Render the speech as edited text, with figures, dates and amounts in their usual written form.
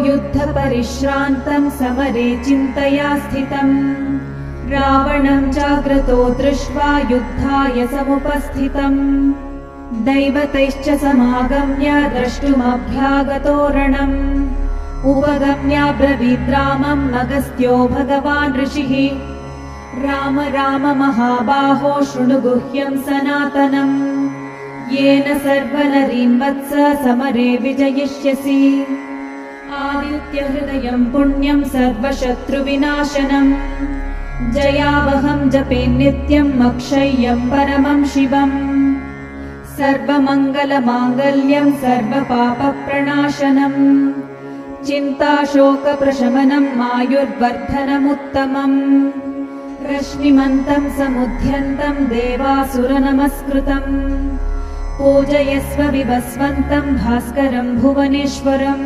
युद्धपरिश्रान्तं समरे चिन्तया स्थितम् रावणं जाग्रतो दृष्ट्वा युद्धाय समुपस्थितम् दैवतैश्च समागम्य द्रष्टुमभ्यागतो रणम् उपगम्याब्रवीद्रामम् अगस्त्यो भगवान् ऋषिः राम राम महाबाहो शृणु गुह्यं सनातनम् येन सर्वनरीन् वत्स समरे विजयिष्यसि आदित्यहृदयं पुण्यं सर्वशत्रुविनाशनम् जयावहं जपे नित्यम् अक्षय्यं परमं शिवम् सर्वमङ्गलमाङ्गल्यं सर्वपापप्रणाशनम् चिन्ताशोकप्रशमनम् आयुर्वर्धनमुत्तमम् रश्मिमन्तं समुद्यन्तं देवासुरनमस्कृतम् पूजयस्व विवस्वन्तं भास्करं भुवनेश्वरम्